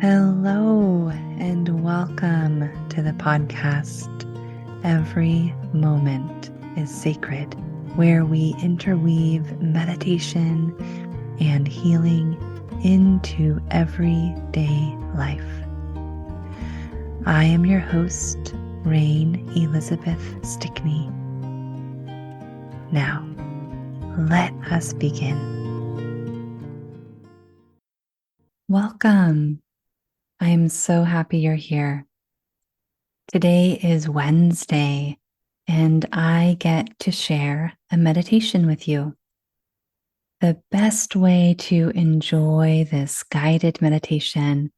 Hello, and welcome to the podcast. Every moment is sacred, where we interweave meditation and healing into everyday life. I am your host, Rain Elizabeth Stickney. Now, let us begin. Welcome. I am so happy you're here. Today is Wednesday, and I get to share a meditation with you. The best way to enjoy this guided meditation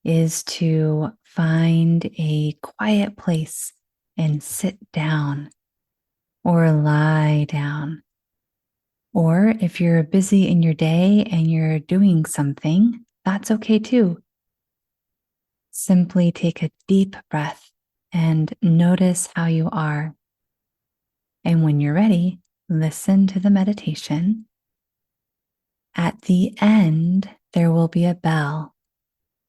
is to find a quiet place and sit down or lie down. Or if you're busy in your day and you're doing something, that's okay too. Simply take a deep breath and notice how you are. And when you're ready, listen to the meditation. At the end, there will be a bell.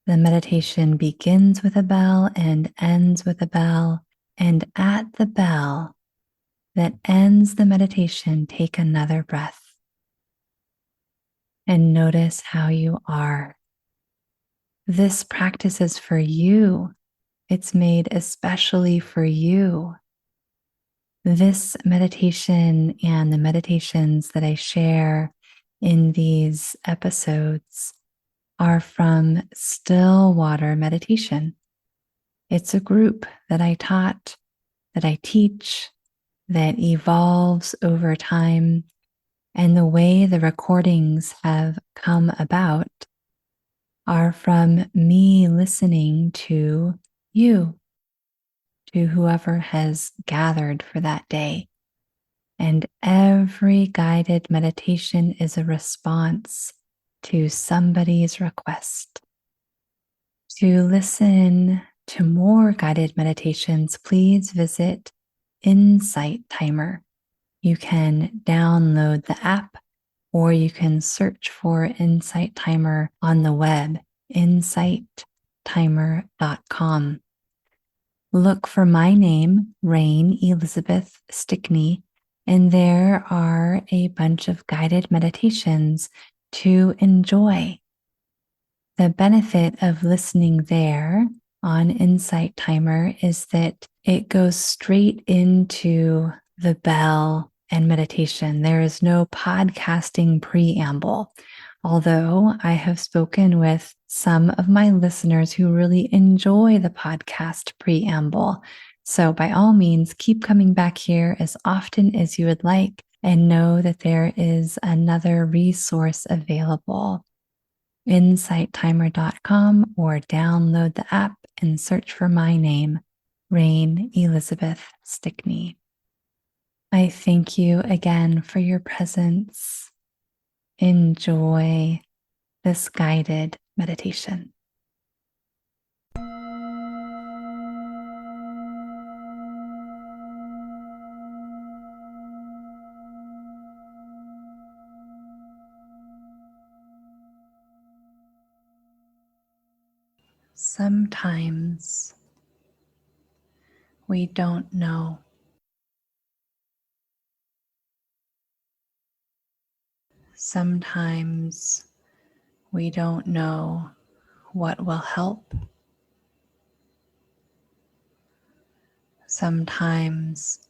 The meditation begins with a bell and ends with a bell. And at the bell that ends the meditation, take another breath and notice how you are. This practice is for you. It's made especially for you. This meditation and the meditations that I share in these episodes are from Stillwater Meditation. It's a group that I taught, that I teach, that evolves over time. And the way the recordings have come about are from me listening to you, to whoever has gathered for that day. And every guided meditation is a response to somebody's request. To listen to more guided meditations, please visit Insight Timer. You can download the app or you can search for Insight Timer on the web, insighttimer.com. Look for my name, Rain Elizabeth Stickney, and there are a bunch of guided meditations to enjoy. The benefit of listening there on Insight Timer is that it goes straight into the bell and meditation. There is no podcasting preamble, although I have spoken with some of my listeners who really enjoy the podcast preamble. So by all means, keep coming back here as often as you would like, and know that there is another resource available. insighttimer.com, or download the app and search for my name, Rain Elizabeth Stickney. I thank you again for your presence. Enjoy this guided meditation. Sometimes we don't know. Sometimes we don't know what will help. Sometimes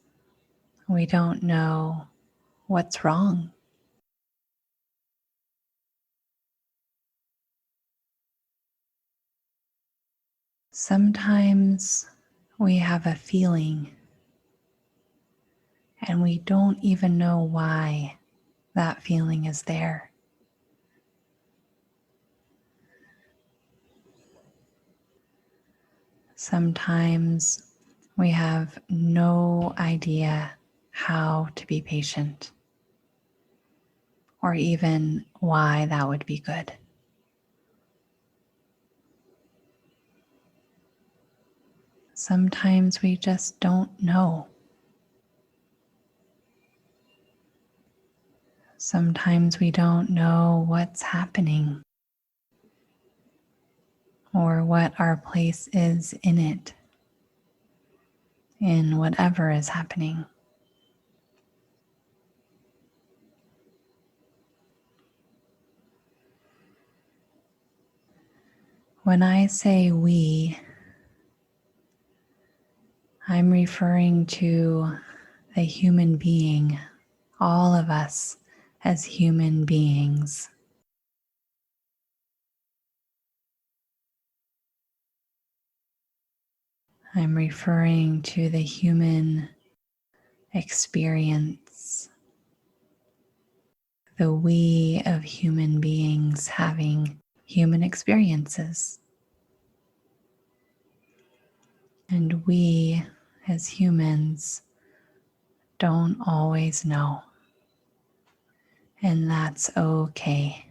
we don't know what's wrong. Sometimes we have a feeling and we don't even know why that feeling is there. Sometimes we have no idea how to be patient, or even why that would be good. Sometimes we just don't know. Sometimes we don't know what's happening, or what our place is in it, in whatever is happening. When I say we, I'm referring to the human being, all of us as human beings. I'm referring to the human experience, the we of human beings having human experiences. And we as humans don't always know, and that's okay.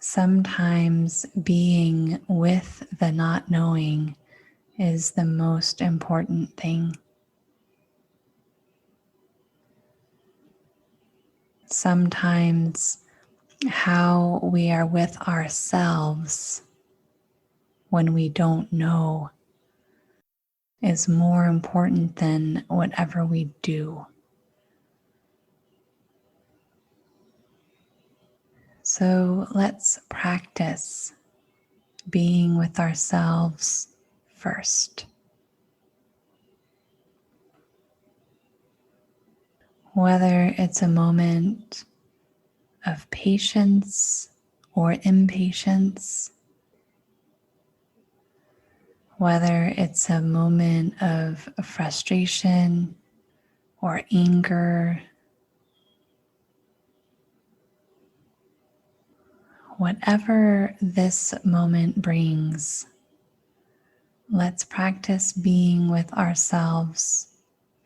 Sometimes being with the not knowing is the most important thing. Sometimes how we are with ourselves when we don't know is more important than whatever we do. So let's practice being with ourselves first. Whether it's a moment of patience or impatience, whether it's a moment of frustration or anger, whatever this moment brings, let's practice being with ourselves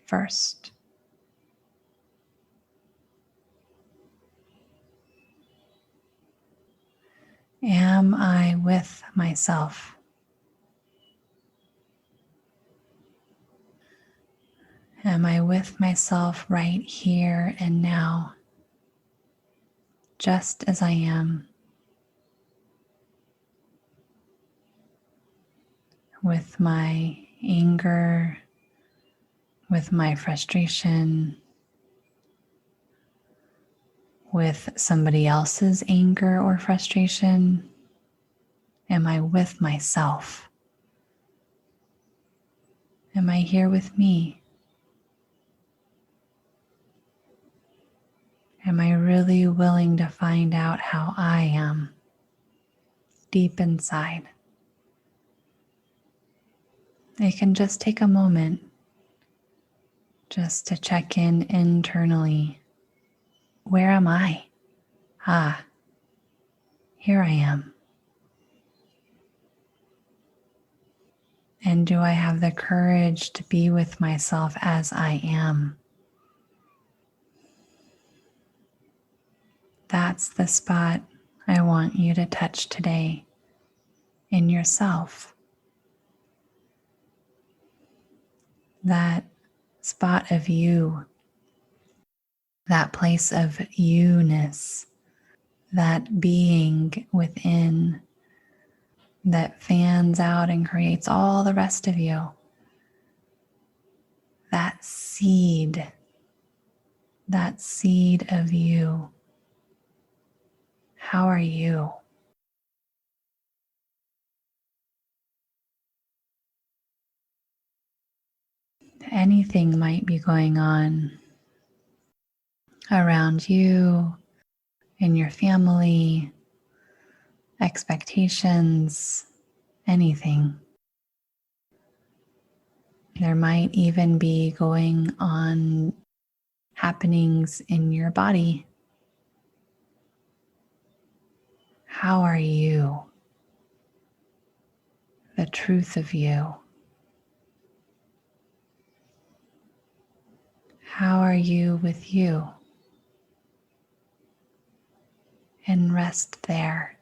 first. Am I with myself? Am I with myself right here and now, just as I am, with my anger, with my frustration, with somebody else's anger or frustration? Am I with myself? Am I here with me? Am I really willing to find out how I am deep inside? It can just take a moment just to check in internally. Where am I? Ah, here I am. And do I have the courage to be with myself as I am? That's the spot I want you to touch today in yourself. That spot of you, that place of you-ness, that being within that fans out and creates all the rest of you. That seed of you. How are you? Anything might be going on around you, in your family, expectations, anything. There might even be going on happenings in your body. How are you? The truth of you. How are you with you? And rest there.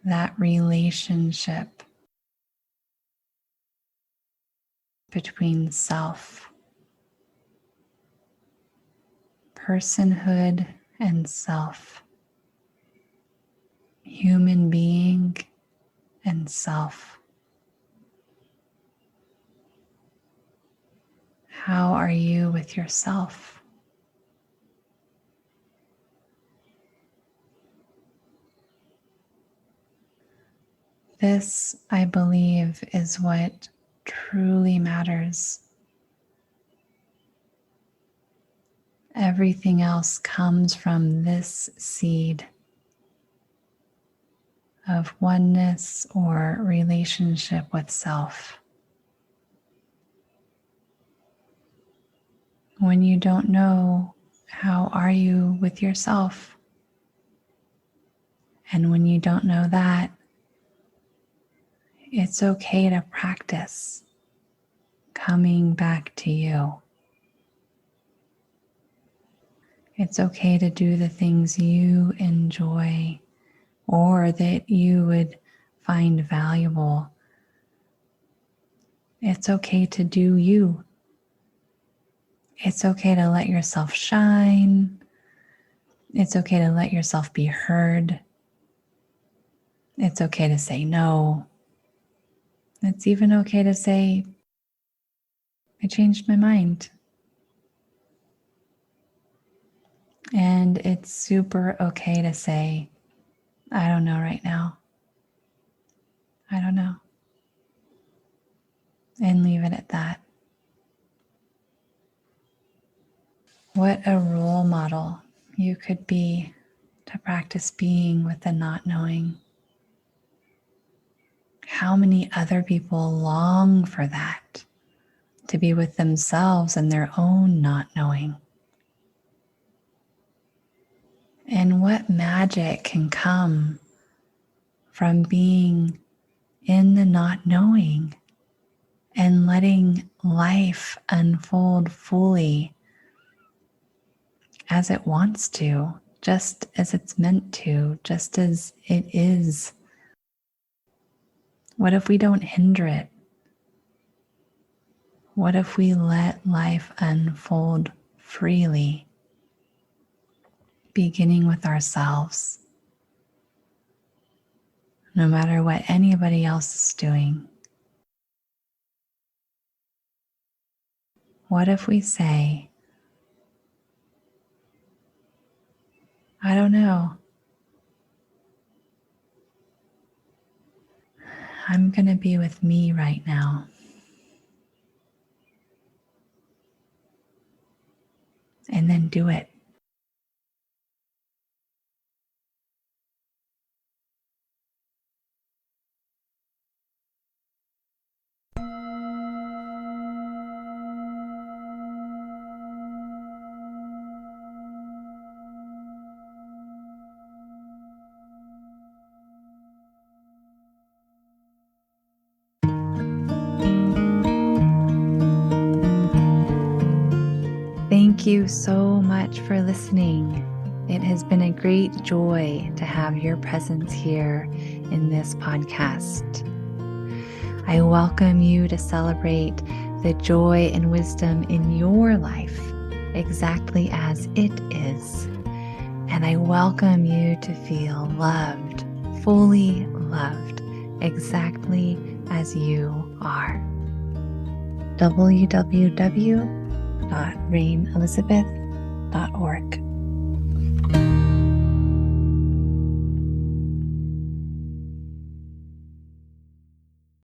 That relationship between self personhood and self, human being and self. How are you with yourself? This, I believe, is what truly matters. Everything else comes from this seed of oneness or relationship with self. When you don't know, how are you with yourself? And when you don't know that, it's okay to practice coming back to you. It's okay to do the things you enjoy or that you would find valuable. It's okay to do you. It's okay to let yourself shine. It's okay to let yourself be heard. It's okay to say no. It's even okay to say, I changed my mind. And it's super okay to say, I don't know right now. I don't know. And leave it at that. What a role model you could be to practice being with the not knowing. How many other people long for that, to be with themselves and their own not knowing? And what magic can come from being in the not knowing and letting life unfold fully as it wants to, just as it's meant to, just as it is. What if we don't hinder it? What if we let life unfold freely, beginning with ourselves, no matter what anybody else is doing? What if we say, I don't know. I'm going to be with me right now. And then do it. Thank you so much for listening. It has been a great joy to have your presence here in this podcast. I welcome you to celebrate the joy and wisdom in your life exactly as it is. And I welcome you to feel loved, fully loved, exactly as you are. www.rainelizabeth.org